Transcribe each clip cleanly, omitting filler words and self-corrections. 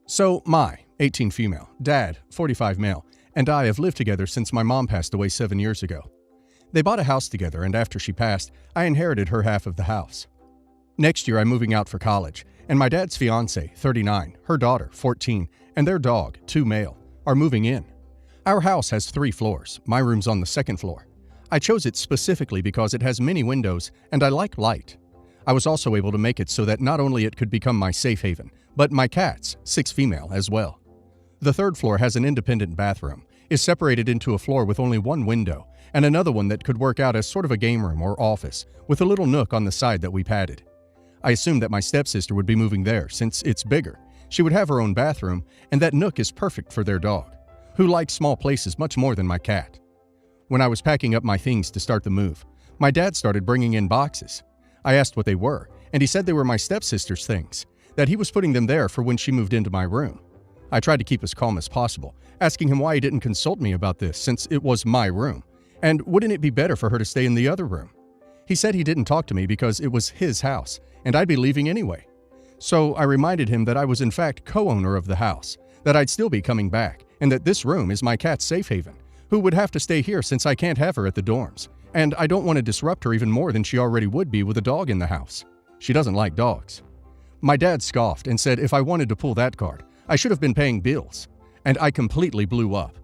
So, 18 female, dad, 45 male, and I have lived together since my mom passed away 7 years ago. They bought a house together, and after she passed, I inherited her half of the house. Next year, I'm moving out for college, and my dad's fiance, 39, her daughter, 14, and their dog, 2 male, are moving in. Our house has 3 floors. My room's on the 2nd floor. I chose it specifically because it has many windows, and I like light. I was also able to make it so that not only it could become my safe haven, but my cats, 6 female, as well. The 3rd floor has an independent bathroom, is separated into a floor with only 1 window, and another one that could work out as sort of a game room or office, with a little nook on the side that we padded. I assumed that my stepsister would be moving there since it's bigger. She would have her own bathroom, and that nook is perfect for their dog, who likes small places much more than my cat. When I was packing up my things to start the move, my dad started bringing in boxes. I asked what they were, and he said they were my stepsister's things, that he was putting them there for when she moved into my room. I tried to keep as calm as possible, asking him why he didn't consult me about this since it was my room, and wouldn't it be better for her to stay in the other room? He said he didn't talk to me because it was his house, and I'd be leaving anyway. So I reminded him that I was in fact co-owner of the house, that I'd still be coming back, and that this room is my cat's safe haven, who would have to stay here since I can't have her at the dorms, and I don't want to disrupt her even more than she already would be with a dog in the house. She doesn't like dogs. My dad scoffed and said if I wanted to pull that card, I should have been paying bills, and I completely blew up.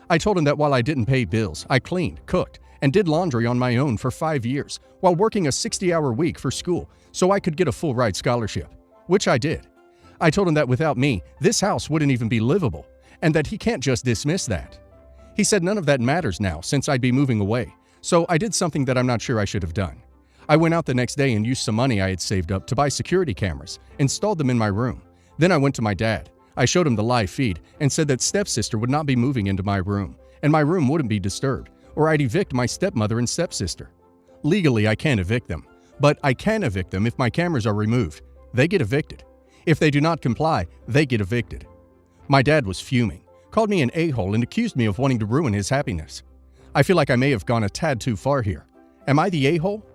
I told him that while I didn't pay bills, I cleaned, cooked, and did laundry on my own for 5 years while working a 60-hour week for school so I could get a full-ride scholarship, which I did. I told him that without me, this house wouldn't even be livable, and that he can't just dismiss that. He said none of that matters now since I'd be moving away, so I did something that I'm not sure I should have done. I went out the next day and used some money I had saved up to buy security cameras, installed them in my room. Then I went to my dad. I showed him the live feed and said that stepsister would not be moving into my room, and my room wouldn't be disturbed, or I'd evict my stepmother and stepsister. Legally, I can't evict them, but I can evict them if my cameras are removed. They get evicted. If they do not comply, they get evicted. My dad was fuming, called me an a-hole, and accused me of wanting to ruin his happiness. I feel like I may have gone a tad too far here. Am I the a-hole?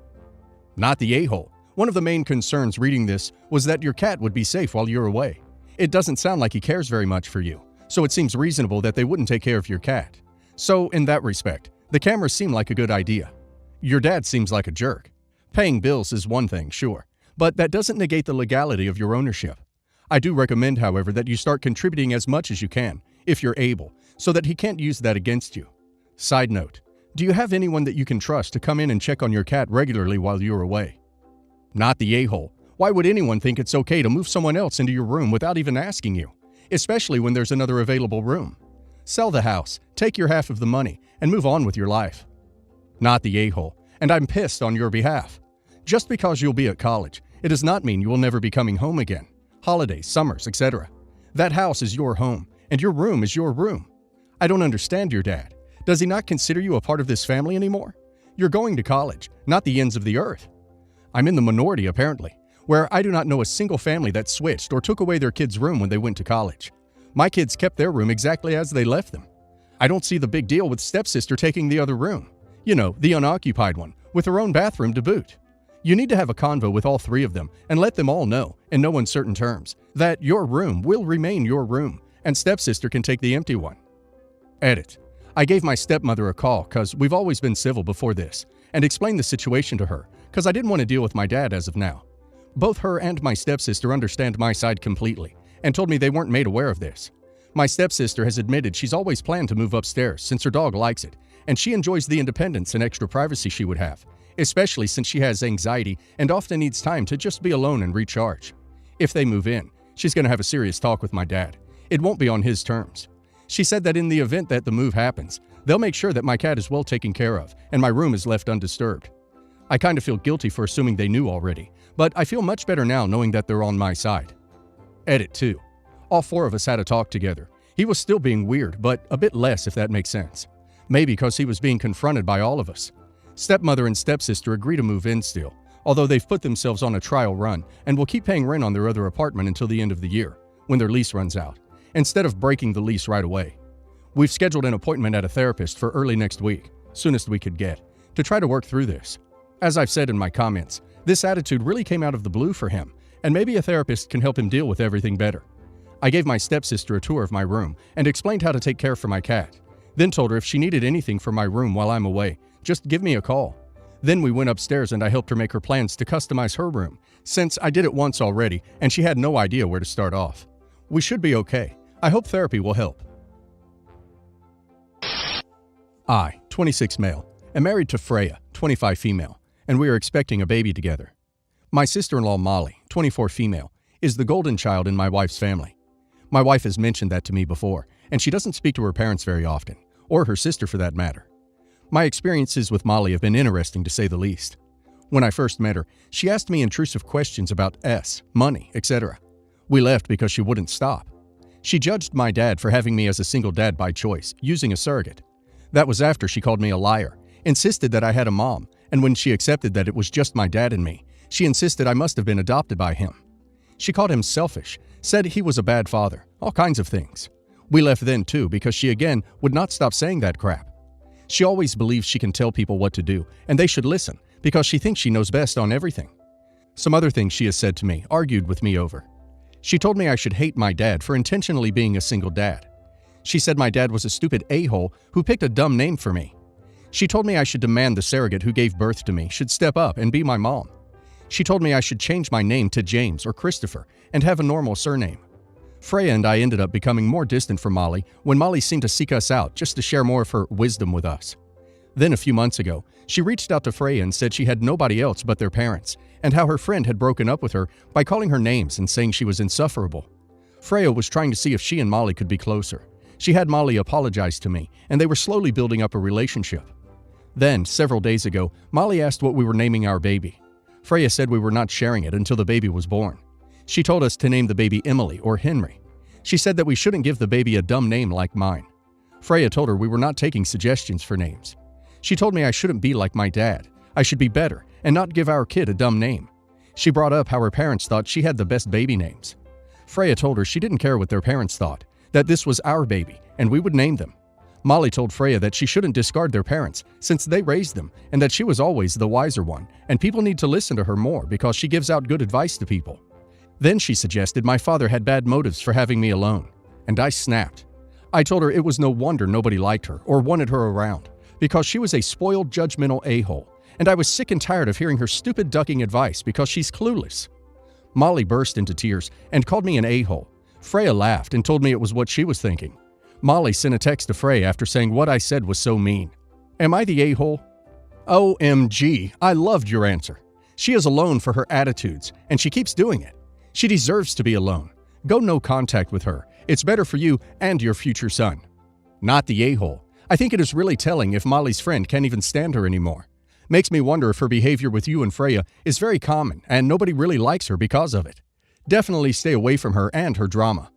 Not the a-hole. One of the main concerns reading this was that your cat would be safe while you're away. It doesn't sound like he cares very much for you, so it seems reasonable that they wouldn't take care of your cat. So, in that respect, the cameras seem like a good idea. Your dad seems like a jerk. Paying bills is one thing, sure, but that doesn't negate the legality of your ownership. I do recommend, however, that you start contributing as much as you can, if you're able, so that he can't use that against you. Side note, do you have anyone that you can trust to come in and check on your cat regularly while you're away? Not the a-hole. Why would anyone think it's okay to move someone else into your room without even asking you, especially when there's another available room? Sell the house, take your half of the money, and move on with your life. Not the a-hole, and I'm pissed on your behalf. Just because you'll be at college, it does not mean you will never be coming home again. Holidays, summers, etc. That house is your home, and your room is your room. I don't understand your dad. Does he not consider you a part of this family anymore? You're going to college, not the ends of the earth. I'm in the minority, apparently, where I do not know a single family that switched or took away their kids' room when they went to college. My kids kept their room exactly as they left them. I don't see the big deal with stepsister taking the other room. You know, the unoccupied one, with her own bathroom to boot. You need to have a convo with all 3 of them and let them all know, in no uncertain terms, that your room will remain your room and stepsister can take the empty one. Edit. I gave my stepmother a call because we've always been civil before this and explained the situation to her because I didn't want to deal with my dad as of now. Both her and my stepsister understand my side completely and told me they weren't made aware of this. My stepsister has admitted she's always planned to move upstairs since her dog likes it, and she enjoys the independence and extra privacy she would have, especially since she has anxiety and often needs time to just be alone and recharge. If they move in, she's going to have a serious talk with my dad. It won't be on his terms. She said that in the event that the move happens, they'll make sure that my cat is well taken care of and my room is left undisturbed. I kind of feel guilty for assuming they knew already, but I feel much better now knowing that they're on my side. Edit 2. All 4 of us had a talk together. He was still being weird, but a bit less if that makes sense. Maybe because he was being confronted by all of us. Stepmother and stepsister agree to move in still, although they've put themselves on a trial run and will keep paying rent on their other apartment until the end of the year, when their lease runs out, instead of breaking the lease right away. We've scheduled an appointment at a therapist for early next week, soonest we could get, to try to work through this. As I've said in my comments, this attitude really came out of the blue for him, and maybe a therapist can help him deal with everything better. I gave my stepsister a tour of my room and explained how to take care for my cat. Then told her if she needed anything from my room while I'm away, just give me a call. Then we went upstairs and I helped her make her plans to customize her room, since I did it once already and she had no idea where to start off. We should be okay. I hope therapy will help. I, 26 male, am married to Freya, 25 female, and we are expecting a baby together. My sister-in-law Molly, 24 female, is the golden child in my wife's family. My wife has mentioned that to me before, and she doesn't speak to her parents very often, or her sister for that matter. My experiences with Molly have been interesting to say the least. When I first met her, she asked me intrusive questions about money, etc. We left because she wouldn't stop. She judged my dad for having me as a single dad by choice, using a surrogate. That was after she called me a liar, insisted that I had a mom, and when she accepted that it was just my dad and me, she insisted I must have been adopted by him. She called him selfish, said he was a bad father, all kinds of things. We left then too because she again would not stop saying that crap. She always believes she can tell people what to do, and they should listen, because she thinks she knows best on everything. Some other things she has said to me, argued with me over. She told me I should hate my dad for intentionally being a single dad. She said my dad was a stupid a-hole who picked a dumb name for me. She told me I should demand the surrogate who gave birth to me should step up and be my mom. She told me I should change my name to James or Christopher and have a normal surname. Freya and I ended up becoming more distant from Molly when Molly seemed to seek us out just to share more of her wisdom with us. Then a few months ago, she reached out to Freya and said she had nobody else but their parents, and how her friend had broken up with her by calling her names and saying she was insufferable. Freya was trying to see if she and Molly could be closer. She had Molly apologize to me, and they were slowly building up a relationship. Then, several days ago, Molly asked what we were naming our baby. Freya said we were not sharing it until the baby was born. She told us to name the baby Emily or Henry. She said that we shouldn't give the baby a dumb name like mine. Freya told her we were not taking suggestions for names. She told me I shouldn't be like my dad. I should be better and not give our kid a dumb name. She brought up how her parents thought she had the best baby names. Freya told her she didn't care what their parents thought, that this was our baby and we would name them. Molly told Freya that she shouldn't discard their parents since they raised them and that she was always the wiser one and people need to listen to her more because she gives out good advice to people. Then she suggested my father had bad motives for having me alone, and I snapped. I told her it was no wonder nobody liked her or wanted her around because she was a spoiled, judgmental a-hole, and I was sick and tired of hearing her stupid ducking advice because she's clueless. Molly burst into tears and called me an a-hole. Freya laughed and told me it was what she was thinking. Molly sent a text to Freya after saying what I said was so mean. Am I the a-hole? OMG, I loved your answer. She is alone for her attitudes, and she keeps doing it. She deserves to be alone. Go no contact with her. It's better for you and your future son. Not the a-hole. I think it is really telling if Molly's friend can't even stand her anymore. Makes me wonder if her behavior with you and Freya is very common and nobody really likes her because of it. Definitely stay away from her and her drama.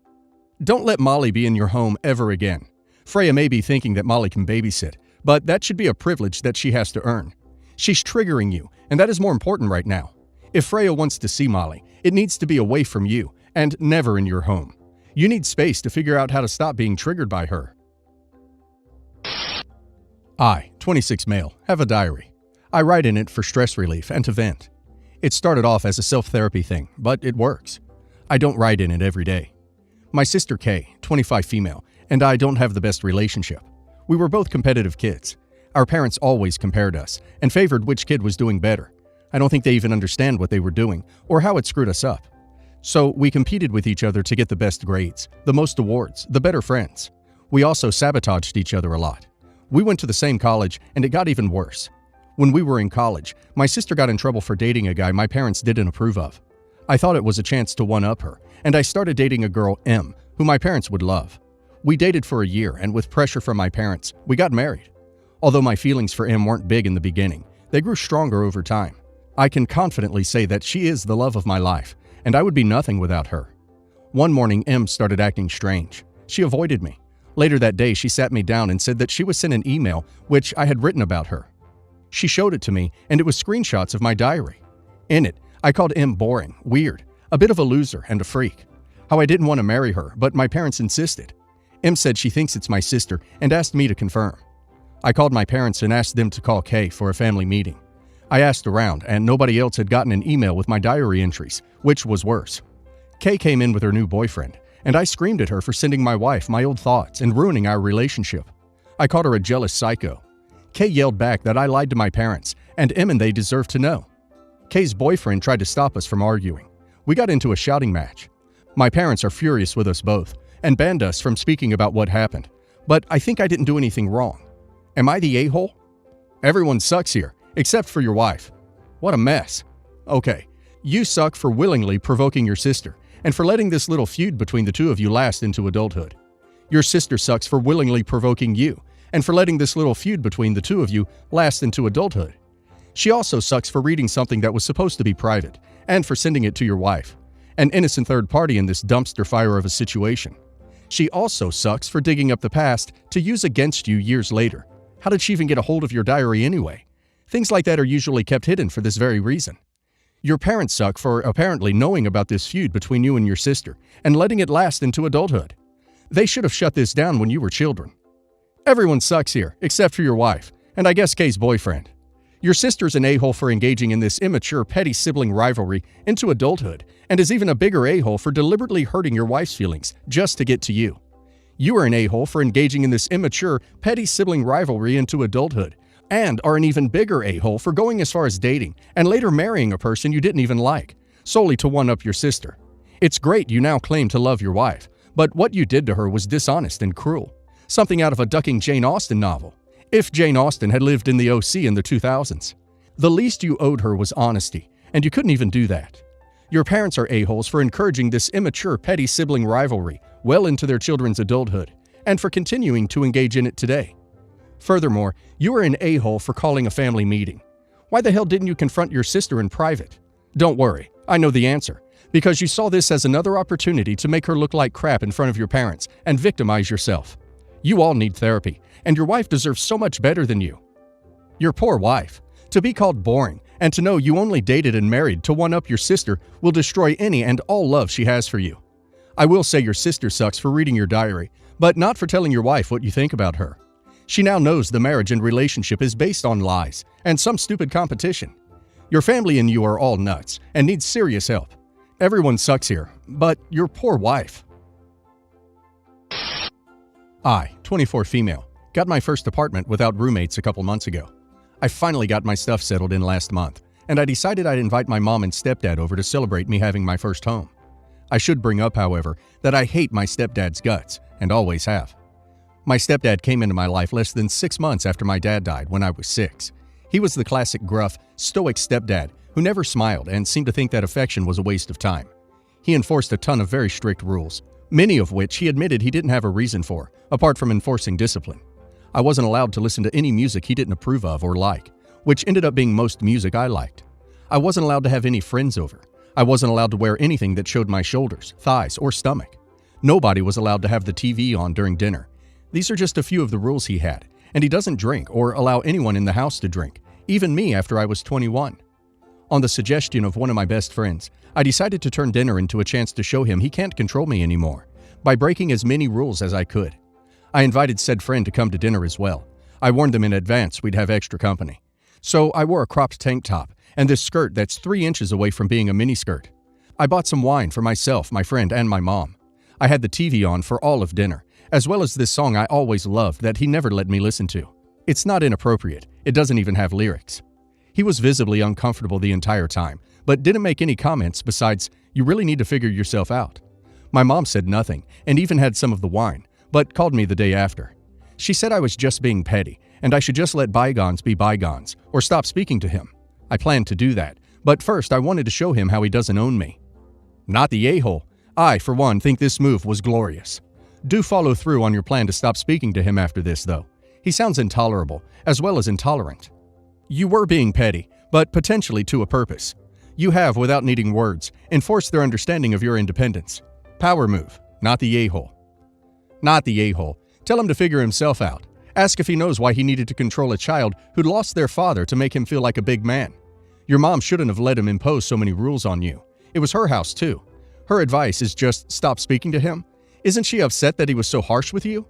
Don't let Molly be in your home ever again. Freya may be thinking that Molly can babysit, but that should be a privilege that she has to earn. She's triggering you, and that is more important right now. If Freya wants to see Molly, it needs to be away from you and never in your home. You need space to figure out how to stop being triggered by her. I, 26 male, have a diary. I write in it for stress relief and to vent. It started off as a self-therapy thing, but it works. I don't write in it every day. My sister Kay, 25 female, and I don't have the best relationship. We were both competitive kids. Our parents always compared us and favored which kid was doing better. I don't think they even understand what they were doing or how it screwed us up. So we competed with each other to get the best grades, the most awards, the better friends. We also sabotaged each other a lot. We went to the same college and it got even worse. When we were in college, my sister got in trouble for dating a guy my parents didn't approve of. I thought it was a chance to one-up her, and I started dating a girl, M, who my parents would love. We dated for a year, and with pressure from my parents, we got married. Although my feelings for M weren't big in the beginning, they grew stronger over time. I can confidently say that she is the love of my life, and I would be nothing without her. One morning, M started acting strange. She avoided me. Later that day, she sat me down and said that she was sent an email which I had written about her. She showed it to me, and it was screenshots of my diary. In it, I called M boring, weird, a bit of a loser, and a freak. How I didn't want to marry her, but my parents insisted. M said she thinks it's my sister and asked me to confirm. I called my parents and asked them to call Kay for a family meeting. I asked around, and nobody else had gotten an email with my diary entries, which was worse. Kay came in with her new boyfriend, and I screamed at her for sending my wife my old thoughts and ruining our relationship. I called her a jealous psycho. Kay yelled back that I lied to my parents, and Em and they deserved to know. Kay's boyfriend tried to stop us from arguing. We got into a shouting match. My parents are furious with us both and banned us from speaking about what happened, but I think I didn't do anything wrong. Am I the a-hole? Everyone sucks here, except for your wife. What a mess. Okay, you suck for willingly provoking your sister and for letting this little feud between the two of you last into adulthood. Your sister sucks for willingly provoking you and for letting this little feud between the two of you last into adulthood. She also sucks for reading something that was supposed to be private and for sending it to your wife, an innocent third party in this dumpster fire of a situation. She also sucks for digging up the past to use against you years later. How did she even get a hold of your diary anyway? Things like that are usually kept hidden for this very reason. Your parents suck for apparently knowing about this feud between you and your sister and letting it last into adulthood. They should have shut this down when you were children. Everyone sucks here, except for your wife, and I guess Kay's boyfriend. Your sister's an a-hole for engaging in this immature, petty sibling rivalry into adulthood, and is even a bigger a-hole for deliberately hurting your wife's feelings just to get to you. You are an a-hole for engaging in this immature, petty sibling rivalry into adulthood, and are an even bigger a-hole for going as far as dating and later marrying a person you didn't even like, solely to one-up your sister. It's great you now claim to love your wife, but what you did to her was dishonest and cruel. Something out of a ducking Jane Austen novel. If Jane Austen had lived in the OC in the 2000s. The least you owed her was honesty, and you couldn't even do that. Your parents are a-holes for encouraging this immature, petty sibling rivalry well into their children's adulthood, and for continuing to engage in it today. Furthermore, you are an a-hole for calling a family meeting. Why the hell didn't you confront your sister in private? Don't worry, I know the answer, because you saw this as another opportunity to make her look like crap in front of your parents and victimize yourself. You all need therapy, and your wife deserves so much better than you. Your poor wife. To be called boring and to know you only dated and married to one-up your sister will destroy any and all love she has for you. I will say your sister sucks for reading your diary, but not for telling your wife what you think about her. She now knows the marriage and relationship is based on lies and some stupid competition. Your family and you are all nuts and need serious help. Everyone sucks here, but your poor wife. I, 24 female, got my first apartment without roommates a couple months ago. I finally got my stuff settled in last month, and I decided I'd invite my mom and stepdad over to celebrate me having my first home. I should bring up, however, that I hate my stepdad's guts, and always have. My stepdad came into my life less than 6 months after my dad died when I was 6. He was the classic gruff, stoic stepdad who never smiled and seemed to think that affection was a waste of time. He enforced a ton of very strict rules, many of which he admitted he didn't have a reason for, apart from enforcing discipline. I wasn't allowed to listen to any music he didn't approve of or like, which ended up being most music I liked. I wasn't allowed to have any friends over. I wasn't allowed to wear anything that showed my shoulders, thighs, or stomach. Nobody was allowed to have the TV on during dinner. These are just a few of the rules he had, and he doesn't drink or allow anyone in the house to drink, even me after I was 21. On the suggestion of one of my best friends, I decided to turn dinner into a chance to show him he can't control me anymore, by breaking as many rules as I could. I invited said friend to come to dinner as well. I warned them in advance we'd have extra company. So I wore a cropped tank top and this skirt that's 3 inches away from being a miniskirt. I bought some wine for myself, my friend, and my mom. I had the TV on for all of dinner, as well as this song I always loved that he never let me listen to. It's not inappropriate. It doesn't even have lyrics. He was visibly uncomfortable the entire time, but didn't make any comments besides, "You really need to figure yourself out." My mom said nothing and even had some of the wine, but called me the day after. She said I was just being petty and I should just let bygones be bygones or stop speaking to him. I planned to do that, but first I wanted to show him how he doesn't own me. Not the a-hole. I, for one, think this move was glorious. Do follow through on your plan to stop speaking to him after this, though. He sounds intolerable, as well as intolerant. You were being petty, but potentially to a purpose. You have, without needing words, enforced their understanding of your independence. Power move, not the a-hole. Not the a-hole. Tell him to figure himself out. Ask if he knows why he needed to control a child who'd lost their father to make him feel like a big man. Your mom shouldn't have let him impose so many rules on you. It was her house, too. Her advice is just stop speaking to him. Isn't she upset that he was so harsh with you?